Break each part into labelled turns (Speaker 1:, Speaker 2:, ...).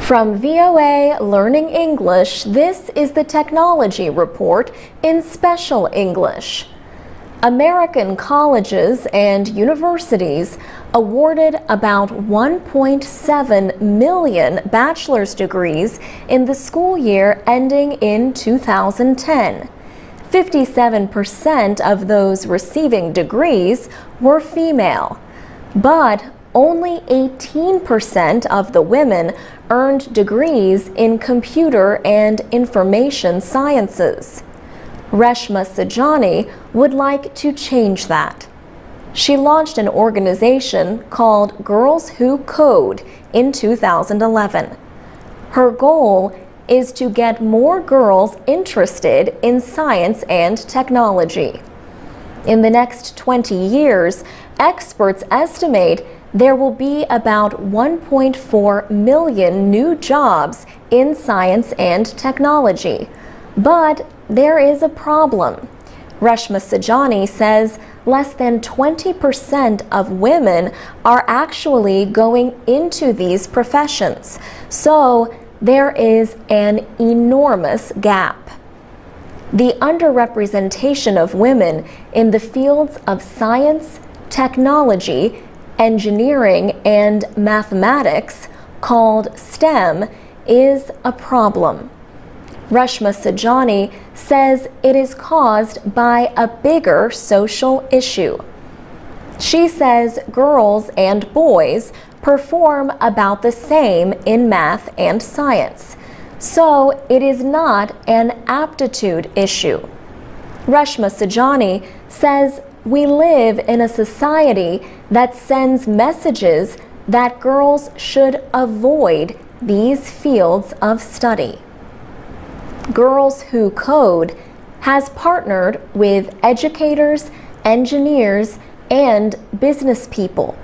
Speaker 1: From VOA Learning English, this is the Technology Report in Special English. American colleges and universities awarded about 1.7 million bachelor's degrees in the school year ending in 2010. 57% of those receiving degrees were female, but only 18% of the women earned degrees in computer and information sciences. Reshma Sajani would like to change that. She launched an organization called Girls Who Code in 2011. Her goal is to get more girls interested in science and technology. In the next 20 years, experts estimate there will be about 1.4 million new jobs in science and technology. But there is a problem. Reshma Sajani says less than 20% of women are actually going into these professions. So there is an enormous gap. The underrepresentation of women in the fields of science, technology, engineering, and mathematics, called STEM, is a problem. Reshma Sajani says it is caused by a bigger social issue. She says girls and boys perform about the same in math and science, so it is not an aptitude issue. Reshma Sajani says we live in a society that sends messages that girls should avoid these fields of study. Girls Who Code has partnered with educators, engineers, and business people.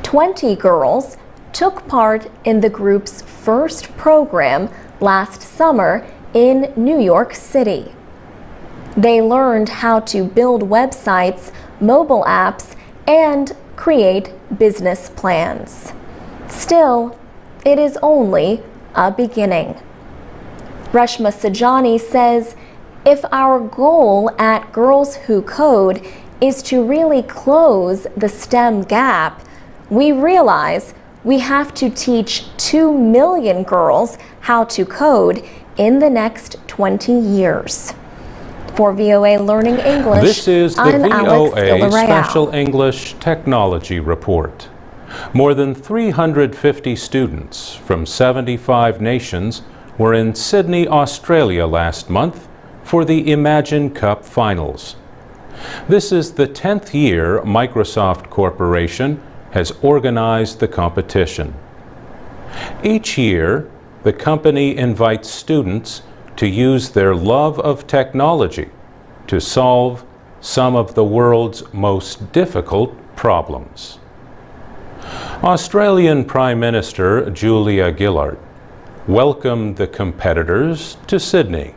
Speaker 1: 20 girls took part in the group's first program last summer in New York City. They learned how to build websites, mobile apps, and create business plans. Still, it is only a beginning. Reshma Sajani says if our goal at Girls Who Code is to really close the STEM gap, we realize we have to teach 2 million girls how to code in the next 20 years. For VOA Learning English,
Speaker 2: this is the
Speaker 1: I'm
Speaker 2: VOA Special English Technology Report. More than 350 students from 75 nations were in Sydney, Australia last month for the Imagine Cup Finals. This is the 10th year Microsoft Corporation has organized the competition. Each year, the company invites students to use their love of technology to solve some of the world's most difficult problems. Australian Prime Minister Julia Gillard welcomed the competitors to Sydney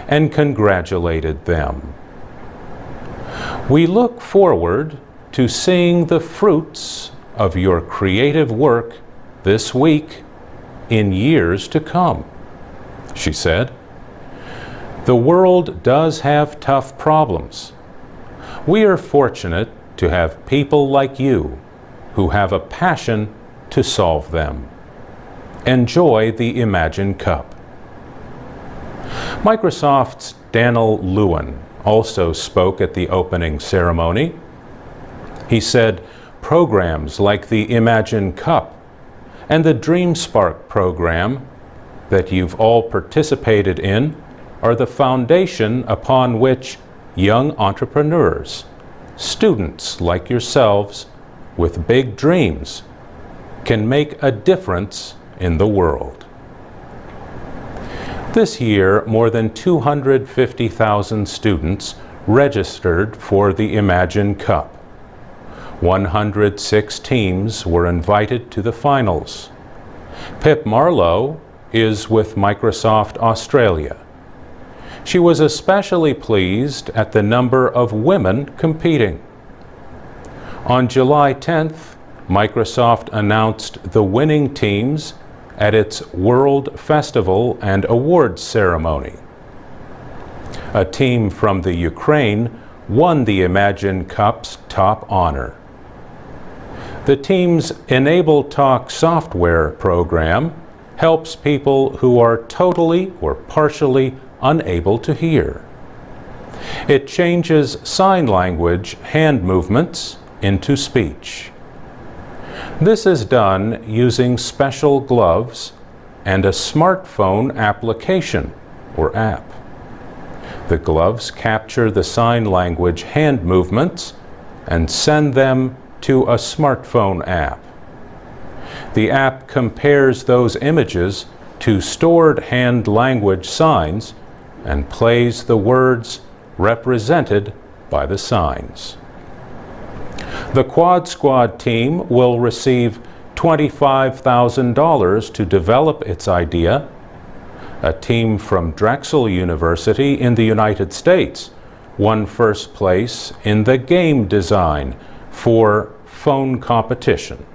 Speaker 2: and congratulated them. We look forward to seeing the fruits of your creative work this week in years to come, she said. The world does have tough problems. We are fortunate to have people like you who have a passion to solve them. Enjoy the Imagine Cup. Microsoft's Daniel Lewin also spoke at the opening ceremony. He said programs like the Imagine Cup and the DreamSpark program that you've all participated in are the foundation upon which young entrepreneurs, students like yourselves with big dreams, can make a difference in the world. This year, more than 250,000 students registered for the Imagine Cup. 106 teams were invited to the finals. Pip Marlowe is with Microsoft Australia. She was especially pleased at the number of women competing. On July 10th, Microsoft announced the winning teams at its World Festival and Awards ceremony. A team from the Ukraine won the Imagine Cup's top honor. The team's Enable Talk software program helps people who are totally or partially unable to hear. It changes sign language hand movements into speech. This is done using special gloves and a smartphone application or app. The gloves capture the sign language hand movements and send them to a smartphone app. The app compares those images to stored hand language signs and plays the words represented by the signs. The Quad Squad team will receive $25,000 to develop its idea. A team from Drexel University in the United States won first place in the game design for phone competition.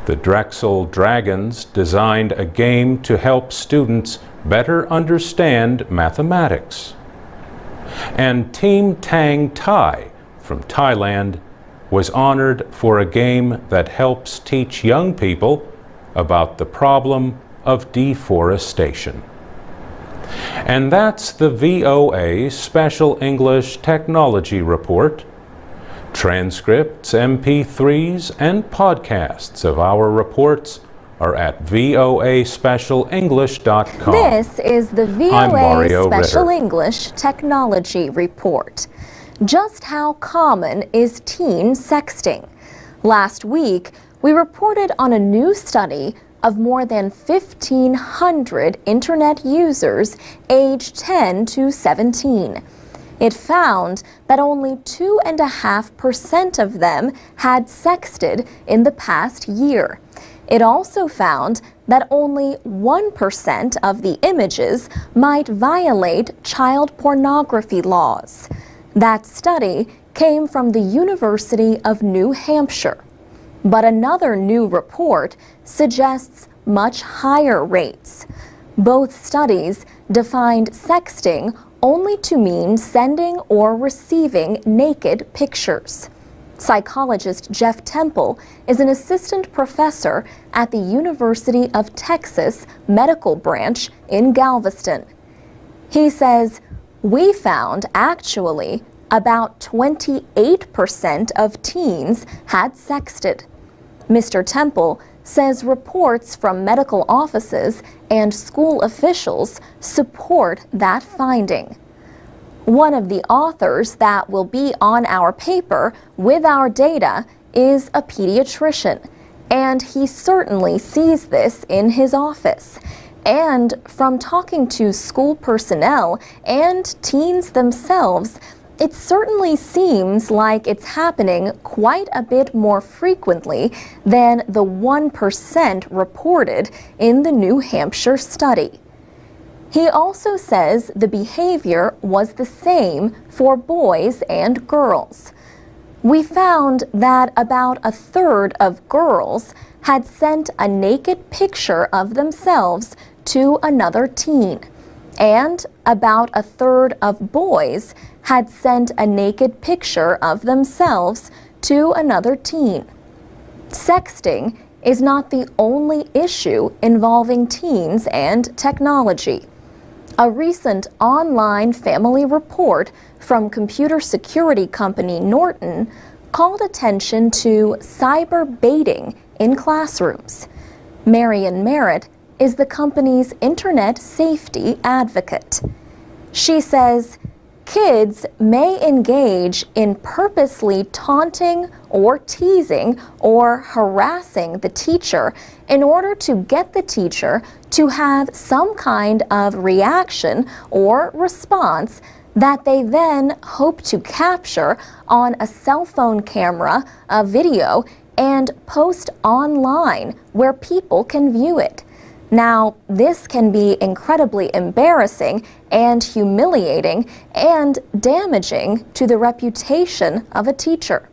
Speaker 2: The Drexel Dragons designed a game to help students better understand mathematics. And Team Tang Thai from Thailand was honored for a game that helps teach young people about the problem of deforestation. And that's the VOA Special English Technology Report. Transcripts, MP3s, and podcasts of our reports are at voaspecialenglish.com.
Speaker 1: This is the VOA Special English Technology Report. Just how common is teen sexting? Last week, we reported on a new study of more than 1,500 internet users aged 10 to 17. It found that only 2.5% of them had sexted in the past year. It also found that only 1% of the images might violate child pornography laws. That study came from the University of New Hampshire. But another new report suggests much higher rates. Both studies defined sexting only to mean sending or receiving naked pictures. Psychologist Jeff Temple is an assistant professor at the University of Texas Medical Branch in Galveston. He says, "We found actually about 28% of teens had sexted." Mr. Temple says reports from medical offices and school officials support that finding. One of the authors that will be on our paper with our data is a pediatrician, and he certainly sees this in his office. And from talking to school personnel and teens themselves, it certainly seems like it's happening quite a bit more frequently than the 1% reported in the New Hampshire study. He also says the behavior was the same for boys and girls. We found that about a third of girls had sent a naked picture of themselves to another teen, and about a third of boys had sent a naked picture of themselves to another teen. Sexting is not the only issue involving teens and technology. A recent online family report from computer security company Norton called attention to cyber baiting in classrooms. Marian Merritt is the company's internet safety advocate. She says, "Kids may engage in purposely taunting or teasing or harassing the teacher in order to get the teacher to have some kind of reaction or response that they then hope to capture on a cell phone camera, a video, and post online where people can view it." Now, this can be incredibly embarrassing and humiliating and damaging to the reputation of a teacher.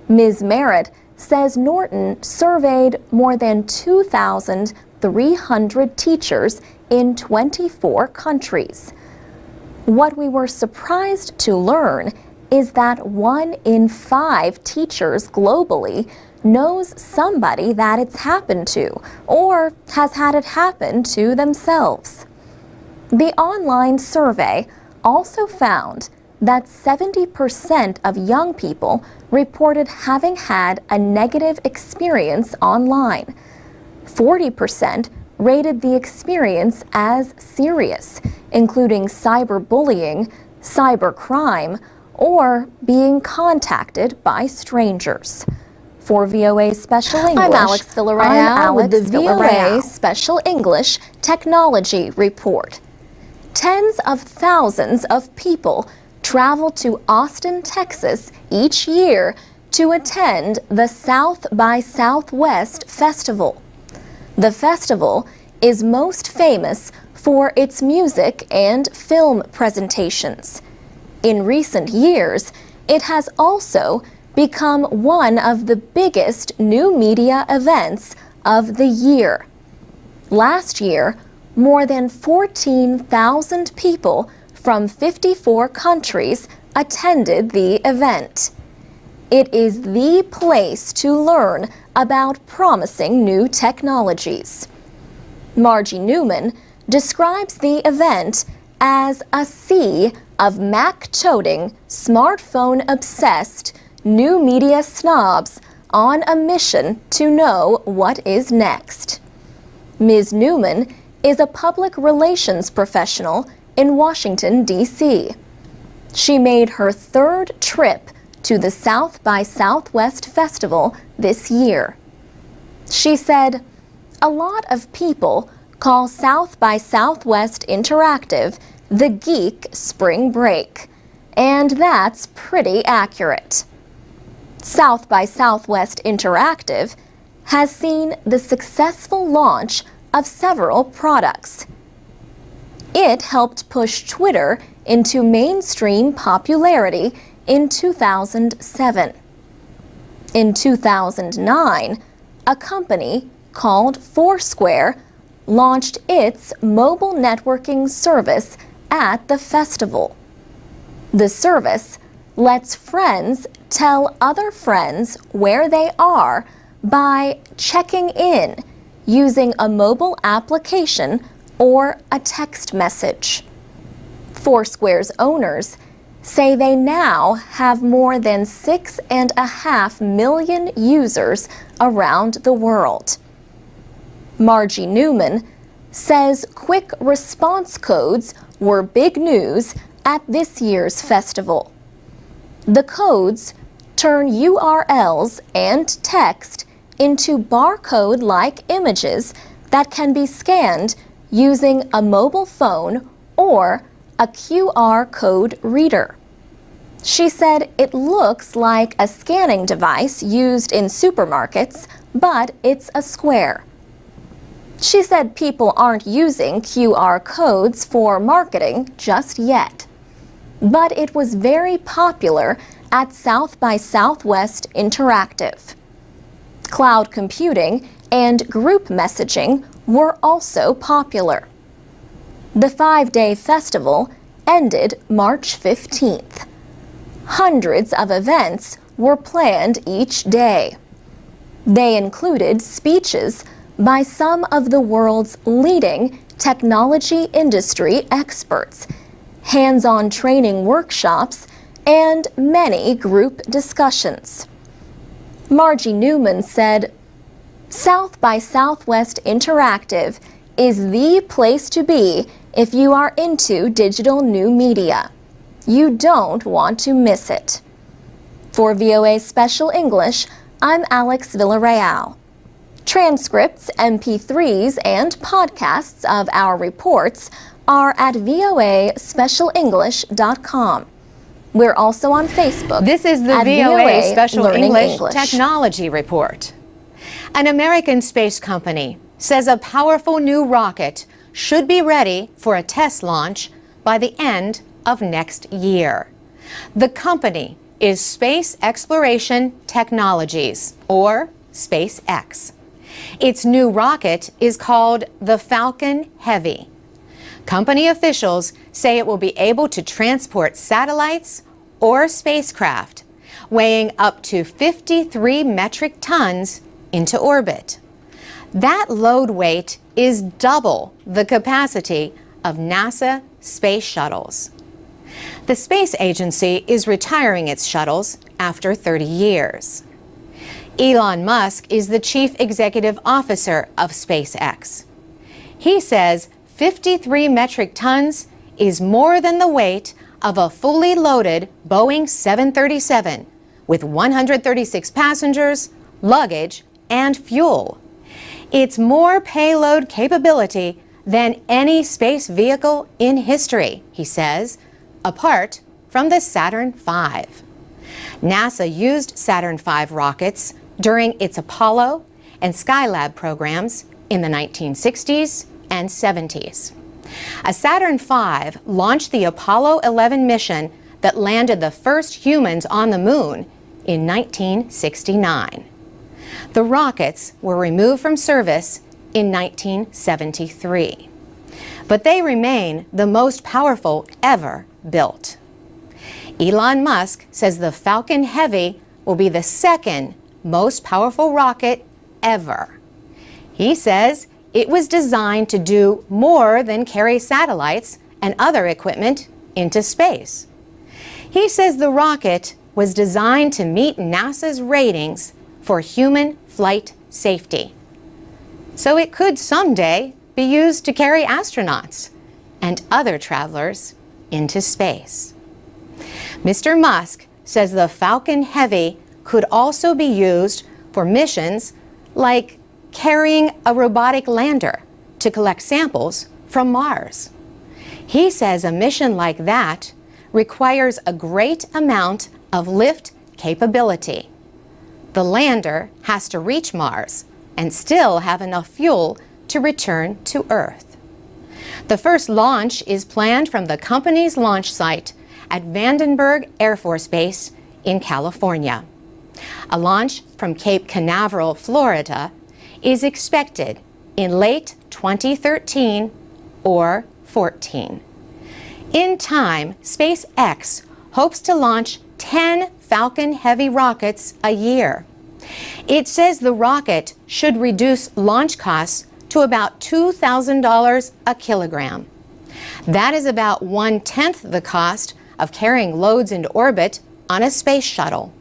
Speaker 1: Ms. Merritt says Norton surveyed more than 2,000 300 teachers in 24 countries. What we were surprised to learn is that 1 in 5 teachers globally knows somebody that it's happened to or has had it happen to themselves. The online survey also found that 70% of young people reported having had a negative experience online. 40% rated the experience as serious, including cyberbullying, cybercrime, or being contacted by strangers. For VOA Special English,
Speaker 3: I'm Alex Villarreal
Speaker 1: with the VOA Special English Technology Report. Tens of thousands of people travel to Austin, Texas each year to attend the South by Southwest Festival. The festival is most famous for its music and film presentations. In recent years, it has also become one of the biggest new media events of the year. Last year, more than 14,000 people from 54 countries attended the event. It is the place to learn about promising new technologies. Margie Newman describes the event as a sea of Mac-toting, smartphone-obsessed, new media snobs on a mission to know what is next. Ms. Newman is a public relations professional in Washington, D.C. She made her 3rd trip to the South by Southwest Festival this year. She said, "A lot of people call South by Southwest Interactive the geek spring break, and that's pretty accurate." South by Southwest Interactive has seen the successful launch of several products. It helped push Twitter into mainstream popularity in 2007. In 2009, a company called Foursquare launched its mobile networking service at the festival. The service lets friends tell other friends where they are by checking in using a mobile application or a text message. Foursquare's owners say they now have more than 6.5 million users around the world. Margie Newman says quick response codes were big news at this year's festival. The codes turn URLs and text into barcode-like images that can be scanned using a mobile phone or a QR code reader. She said it looks like a scanning device used in supermarkets, but it's a square. She said people aren't using QR codes for marketing just yet. But it was very popular at South by Southwest Interactive. Cloud computing and group messaging were also popular. The 5-day festival ended March 15th. Hundreds of events were planned each day. They included speeches by some of the world's leading technology industry experts, hands-on training workshops, and many group discussions. Margie Newman said, "South by Southwest Interactive is the place to be if you are into digital new media. You don't want to miss it." For VOA Special English, I'm Alex Villarreal. Transcripts, MP3s, and podcasts of our reports are at voaspecialenglish.com. We're also on Facebook.
Speaker 3: This is the VOA Special English Technology Report. An American space company says a powerful new rocket should be ready for a test launch by the end of next year. The company is Space Exploration Technologies, or SpaceX. Its new rocket is called the Falcon Heavy. Company officials say it will be able to transport satellites or spacecraft weighing up to 53 metric tons into orbit. That load weight is double the capacity of NASA space shuttles. The space agency is retiring its shuttles after 30 years. Elon Musk is the chief executive officer of SpaceX. He says 53 metric tons is more than the weight of a fully loaded Boeing 737 with 136 passengers, luggage, and fuel. It's more payload capability than any space vehicle in history, he says, apart from the Saturn V. NASA used Saturn V rockets during its Apollo and Skylab programs in the 1960s and 70s. A Saturn V launched the Apollo 11 mission that landed the first humans on the moon in 1969. The rockets were removed from service in 1973, but they remain the most powerful ever built. Elon Musk says the Falcon Heavy will be the second most powerful rocket ever. He says it was designed to do more than carry satellites and other equipment into space. He says the rocket was designed to meet NASA's ratings for human flight safety. So it could someday be used to carry astronauts and other travelers into space. Mr. Musk says the Falcon Heavy could also be used for missions like carrying a robotic lander to collect samples from Mars. He says a mission like that requires a great amount of lift capability. The lander has to reach Mars and still have enough fuel to return to Earth. The first launch is planned from the company's launch site at Vandenberg Air Force Base in California. A launch from Cape Canaveral, Florida, is expected in late 2013 or 14. In time, SpaceX hopes to launch 10 Falcon Heavy rockets a year. It says the rocket should reduce launch costs to about $2,000 a kilogram. That is about 1/10 the cost of carrying loads into orbit on a space shuttle.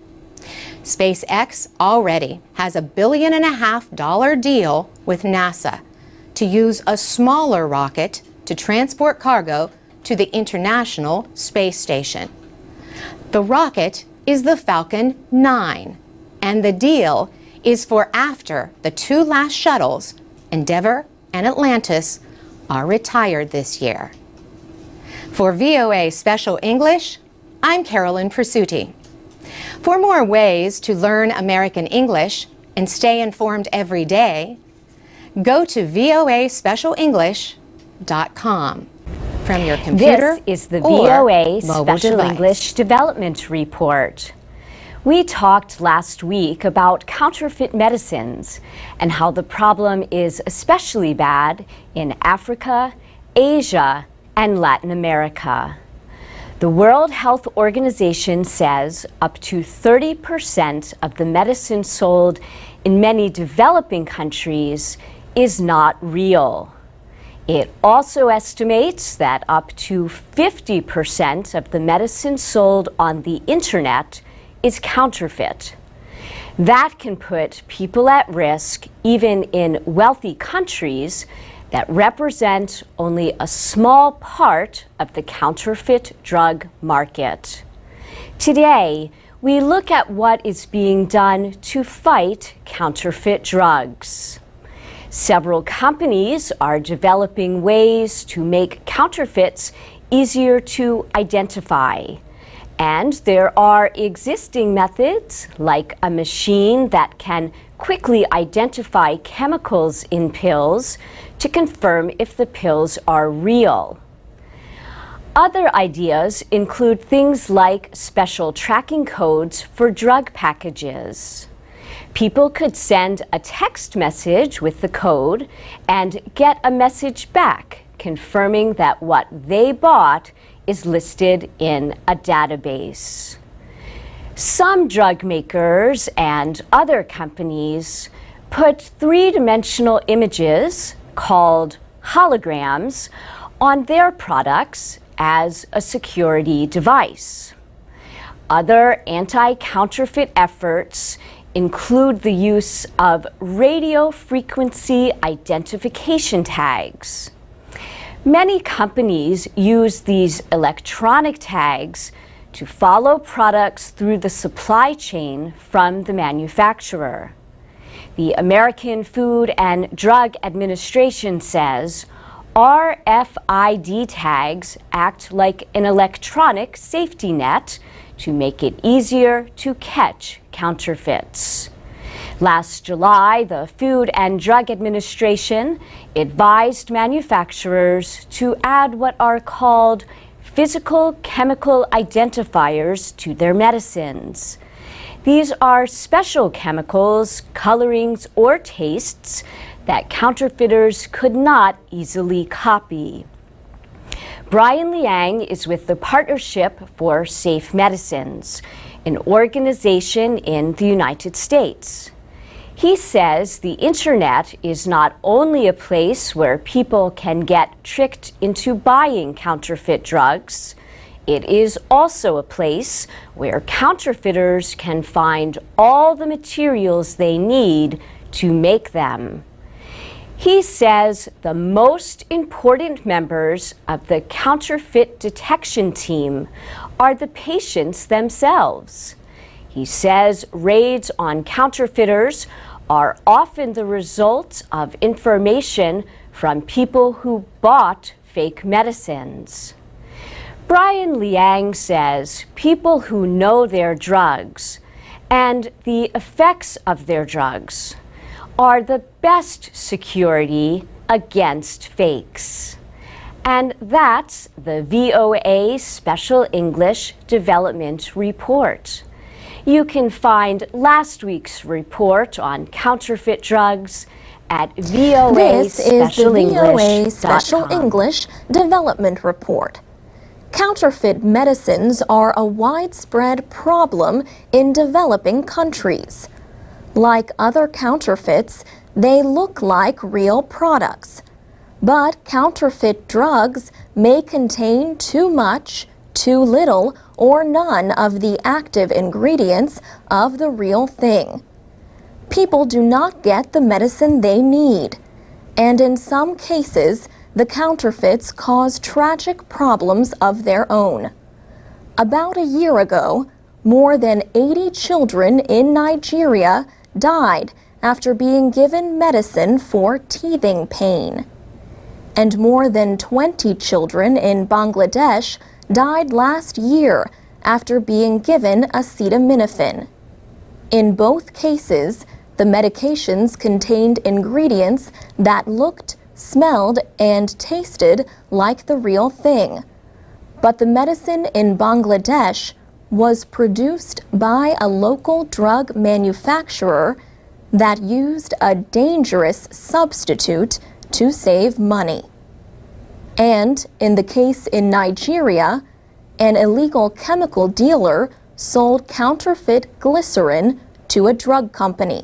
Speaker 3: SpaceX already has a $1.5 billion deal with NASA to use a smaller rocket to transport cargo to the International Space Station. The rocket is the Falcon 9, and the deal is for after the two last shuttles, Endeavour and Atlantis, are retired this year. For VOA Special English, I'm Carolyn Presutti. For more ways to learn American English and stay informed every day, go to voaspecialenglish.com from your computer.
Speaker 4: This is the
Speaker 3: or
Speaker 4: VOA
Speaker 3: mobile
Speaker 4: Special
Speaker 3: device.
Speaker 4: English Development Report. We talked last week about counterfeit medicines and how the problem is especially bad in Africa, Asia, and Latin America. The World Health Organization says up to 30% of the medicine sold in many developing countries is not real. It also estimates that up to 50% of the medicine sold on the internet is counterfeit. That can put people at risk even in wealthy countries that represent only a small part of the counterfeit drug market. Today, we look at what is being done to fight counterfeit drugs. Several companies are developing ways to make counterfeits easier to identify. And there are existing methods, like a machine that can quickly identify chemicals in pills to confirm if the pills are real. Other ideas include things like special tracking codes for drug packages. People could send a text message with the code and get a message back confirming that what they bought is listed in a database. Some drug makers and other companies put three-dimensional images called holograms on their products as a security device. Other anti-counterfeit efforts include the use of radio frequency identification tags. Many companies use these electronic tags to follow products through the supply chain from the manufacturer. The American Food and Drug Administration says RFID tags act like an electronic safety net to make it easier to catch counterfeits. Last July, the Food and Drug Administration advised manufacturers to add what are called physical chemical identifiers to their medicines. These are special chemicals, colorings, or tastes that counterfeiters could not easily copy. Brian Liang is with the Partnership for Safe Medicines, an organization in the United States. He says the internet is not only a place where people can get tricked into buying counterfeit drugs, it is also a place where counterfeiters can find all the materials they need to make them. He says the most important members of the counterfeit detection team are the patients themselves. He says raids on counterfeiters are often the result of information from people who bought fake medicines. Brian Liang says people who know their drugs and the effects of their drugs are the best security against fakes. And that's the VOA Special English Development Report. You can find last week's report on counterfeit drugs at VOA
Speaker 1: This is the VOA Special
Speaker 4: Special
Speaker 1: English Development Report. Counterfeit medicines are a widespread problem in developing countries. Like other counterfeits, they look like real products. But counterfeit drugs may contain too much, too little, or none of the active ingredients of the real thing. People do not get the medicine they need, and in some cases, the counterfeits cause tragic problems of their own. About a year ago, more than 80 children in Nigeria died after being given medicine for teething pain. And more than 20 children in Bangladesh died last year after being given acetaminophen. In both cases, the medications contained ingredients that looked, smelled, and tasted like the real thing. But the medicine in Bangladesh was produced by a local drug manufacturer that used a dangerous substitute to save money. And in the case in Nigeria, an illegal chemical dealer sold counterfeit glycerin to a drug company.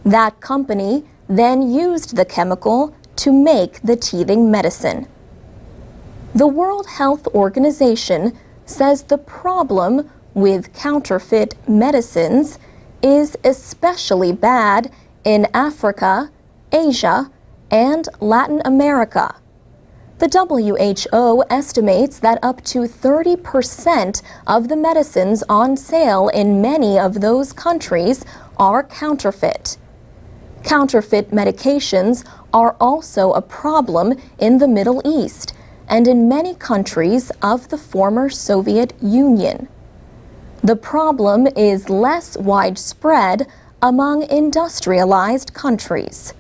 Speaker 1: That company then used the chemical to make the teething medicine. The World Health Organization says the problem with counterfeit medicines is especially bad in Africa, Asia, and Latin America. The WHO estimates that up to 30% of the medicines on sale in many of those countries are counterfeit. Counterfeit medications are also a problem in the Middle East and in many countries of the former Soviet Union. The problem is less widespread among industrialized countries.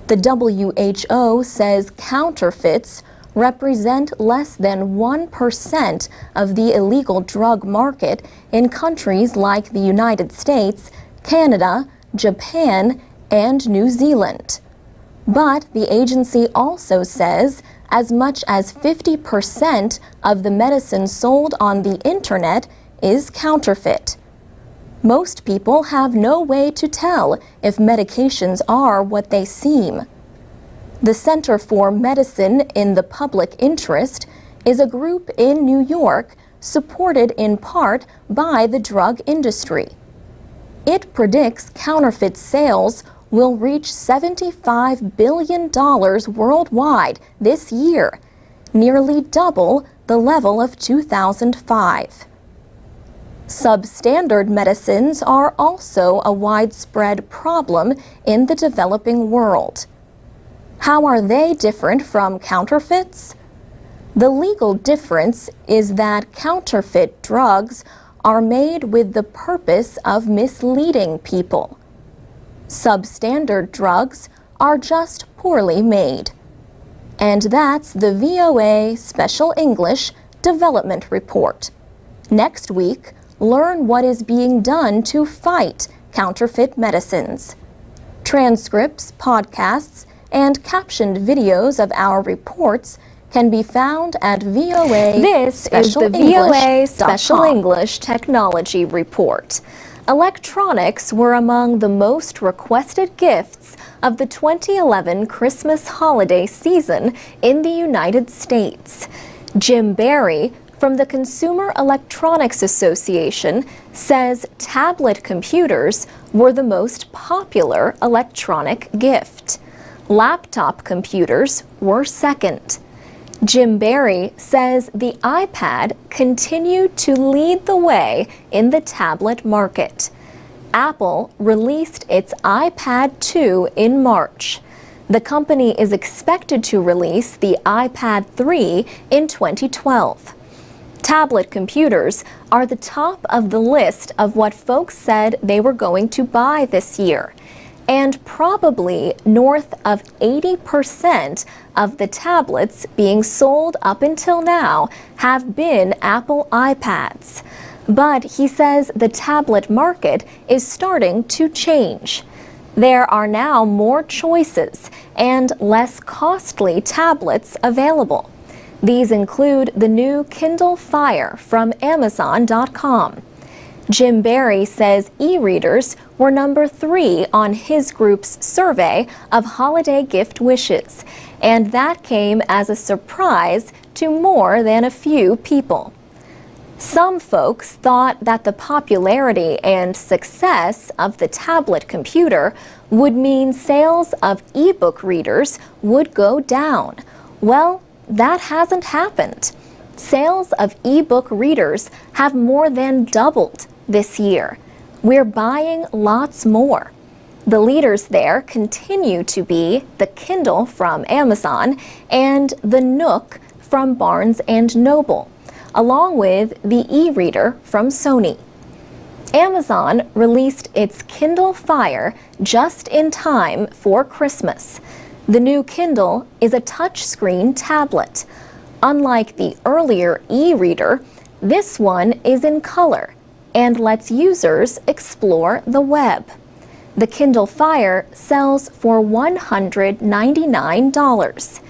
Speaker 1: The WHO says counterfeits represent less than 1% of the illegal drug market in countries like the United States, Canada, Japan, and New Zealand. But the agency also says as much as 50% of the medicine sold on the internet is counterfeit. Most people have no way to tell if medications are what they seem. The Center for Medicine in the Public Interest is a group in New York supported in part by the drug industry. It predicts counterfeit sales will reach $75 billion worldwide this year, nearly double the level of 2005. Substandard medicines are also a widespread problem in the developing world. How are they different from counterfeits? The legal difference is that counterfeit drugs are made with the purpose of misleading people. Substandard drugs are just poorly made. And that's the VOA Special English Development Report. Next week, learn what is being done to fight counterfeit medicines. Transcripts, podcasts, and captioned videos of our reports can be found at VOA.
Speaker 5: This is the VOA Special English Technology Report. Electronics were among the most requested gifts of the 2011 Christmas holiday season in the United States. Jim Barry from the Consumer Electronics Association says tablet computers were the most popular electronic gift. Laptop computers were second. Jim Barry says the iPad continued to lead the way in the tablet market. Apple released its iPad 2 in March. The company is expected to release the iPad 3 in 2012. Tablet computers are the top of the list of what folks said they were going to buy this year. And probably north of 80% of the tablets being sold up until now have been Apple iPads. But he says the tablet market is starting to change. There are now more choices and less costly tablets available. These include the new Kindle Fire from Amazon.com. Jim Barry says e-readers were number 3 on his group's survey of holiday gift wishes, and that came as a surprise to more than a few people. Some folks thought that the popularity and success of the tablet computer would mean sales of e-book readers would go down. Well, that hasn't happened. Sales of e-book readers have more than doubled this year. We're buying lots more. The leaders there continue to be the Kindle from Amazon and the Nook from Barnes & Noble, along with the e-reader from Sony. Amazon released its Kindle Fire just in time for Christmas. The new Kindle is a touchscreen tablet. Unlike the earlier e-reader, this one is in color and lets users explore the web. The Kindle Fire sells for $199.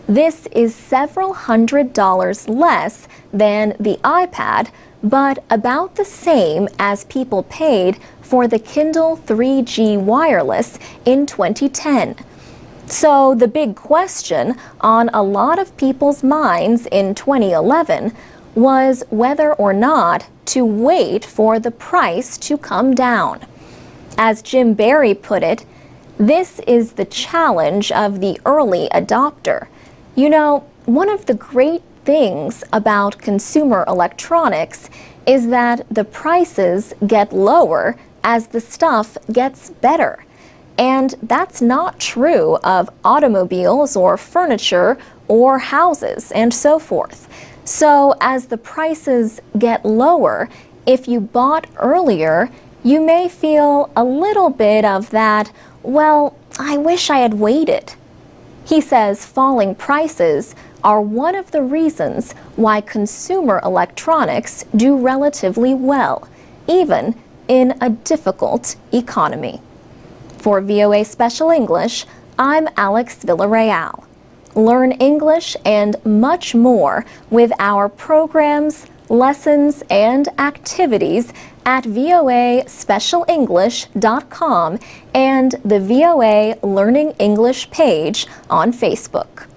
Speaker 5: This is several $100s less than the iPad, but about the same as people paid for the Kindle 3G wireless in 2010. So the big question on a lot of people's minds in 2011 was whether or not to wait for the price to come down. As Jim Barry put it, this is the challenge of the early adopter. You know, one of the great things about consumer electronics is that the prices get lower as the stuff gets better. And that's not true of automobiles or furniture or houses and so forth. So as the prices get lower, if you bought earlier, you may feel a little bit of that, well, I wish I had waited. He says falling prices are one of the reasons why consumer electronics do relatively well, even in a difficult economy. For VOA Special English, I'm Alex Villarreal. Learn English and much more with our programs, lessons, and activities at voaspecialenglish.com and the VOA Learning English page on Facebook.